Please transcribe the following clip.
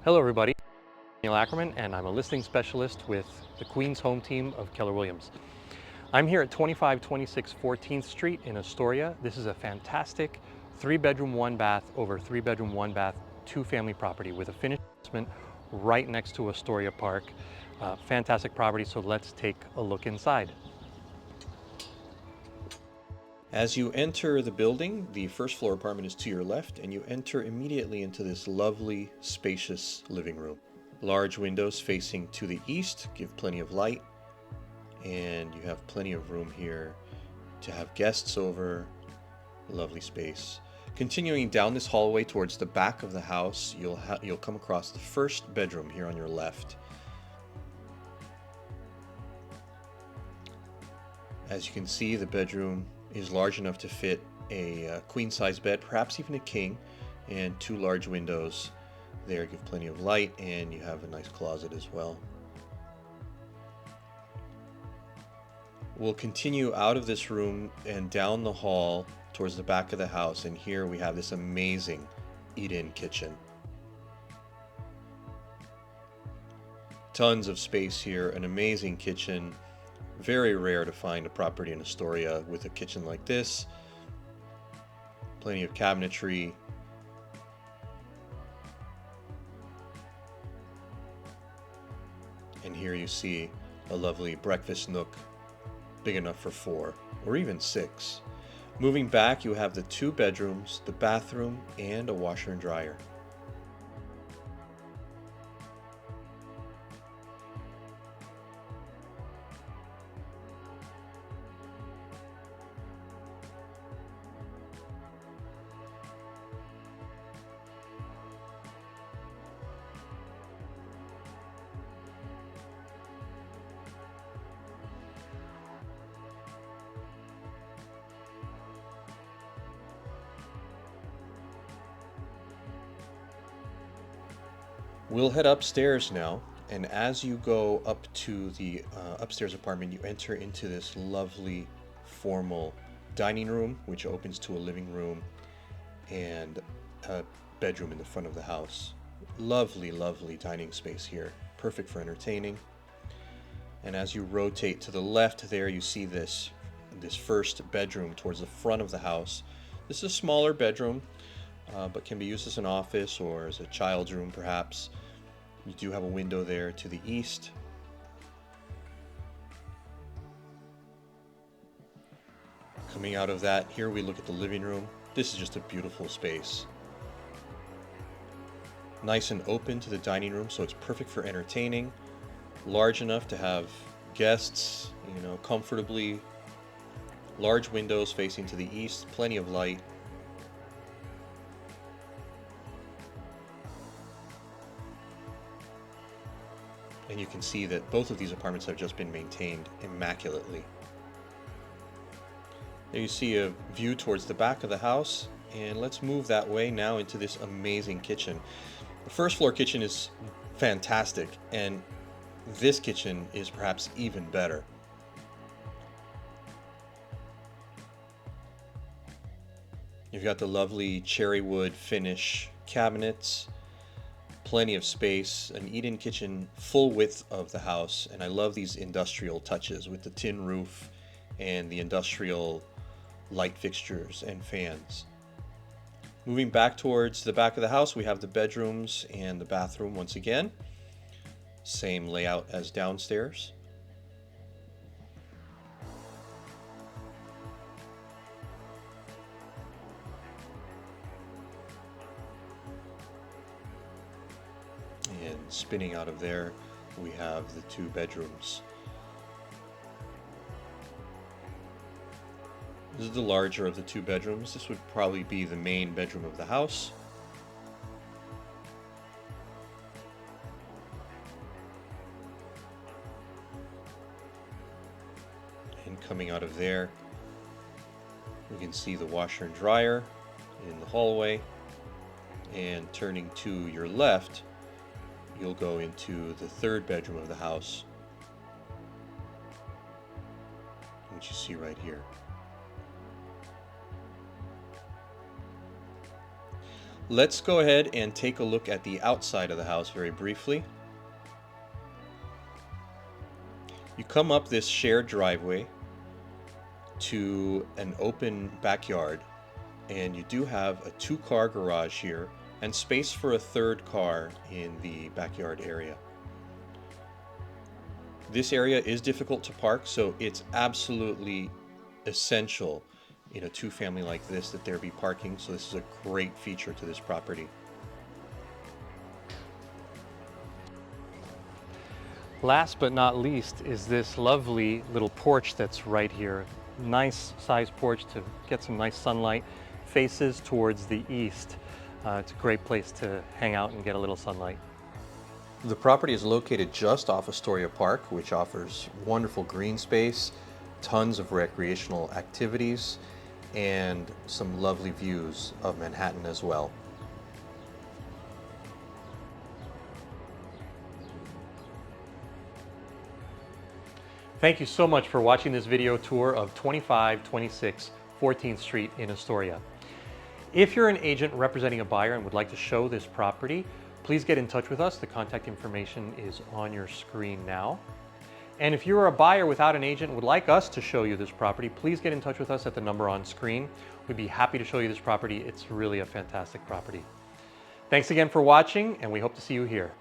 Hello everybody, I'm Neil Ackerman and I'm a listing specialist with the Queens home team of Keller Williams. I'm here at 2526 14th Street in Astoria. This is a fantastic 3-bedroom, 1-bath over 3-bedroom, 1-bath, 2-family property with a finished basement right next to Astoria Park. Fantastic property, so let's take a look inside. As you enter the building, the first floor apartment is to your left, and you enter immediately into this lovely, spacious living room. Large windows facing to the east give plenty of light, and you have plenty of room here to have guests over. Lovely space. Continuing down this hallway towards the back of the house, you'll come across the first bedroom here on your left. As you can see, the bedroom is large enough to fit a queen-size bed, perhaps even a king, and 2 large windows there give plenty of light, and you have a nice closet as well. We'll continue out of this room and down the hall towards the back of the house, and here we have this amazing eat-in kitchen. Tons of space here, an amazing kitchen. Very rare to find a property in Astoria with a kitchen like this. Plenty of cabinetry. And here you see a lovely breakfast nook, big enough for 4 or even 6. Moving back, you have the 2 bedrooms, the bathroom, and a washer and dryer. We'll head upstairs now, and as you go up to the upstairs apartment, you enter into this lovely formal dining room, which opens to a living room and a bedroom in the front of the house. Lovely, lovely dining space here, perfect for entertaining. And as you rotate to the left there, you see this first bedroom towards the front of the house. This is a smaller bedroom, but can be used as an office or as a child's room perhaps. You do have a window there to the east. Coming out of that, here we look at the living room. This is just a beautiful space. Nice and open to the dining room, so it's perfect for entertaining. Large enough to have guests, comfortably. Large windows facing to the east, plenty of light. And you can see that both of these apartments have just been maintained immaculately. There you see a view towards the back of the house, and let's move that way now into this amazing kitchen. The first floor kitchen is fantastic, and this kitchen is perhaps even better. You've got the lovely cherry wood finish cabinets, plenty of space, an eat-in kitchen full width of the house, and I love these industrial touches with the tin roof and the industrial light fixtures and fans. Moving back towards the back of the house, we have the bedrooms and the bathroom once again. Same layout as downstairs. And spinning out of there, we have the 2 bedrooms. This is the larger of the 2 bedrooms. This would probably be the main bedroom of the house. And coming out of there, we can see the washer and dryer in the hallway. And turning to your left, you'll go into the 3rd bedroom of the house, which you see right here. Let's go ahead and take a look at the outside of the house very briefly. You come up this shared driveway to an open backyard, and you do have a 2-car garage here and space for a 3rd car in the backyard area. This area is difficult to park, so it's absolutely essential in a 2-family like this that there be parking, so this is a great feature to this property. Last but not least is this lovely little porch that's right here. Nice sized porch to get some nice sunlight, faces towards the east. It's a great place to hang out and get a little sunlight. The property is located just off Astoria Park, which offers wonderful green space, tons of recreational activities, and some lovely views of Manhattan as well. Thank you so much for watching this video tour of 2526 14th Street in Astoria. If you're an agent representing a buyer and would like to show this property, please get in touch with us. The contact information is on your screen now. And if you're a buyer without an agent and would like us to show you this property, please get in touch with us at the number on screen. We'd be happy to show you this property. It's really a fantastic property. Thanks again for watching, and we hope to see you here.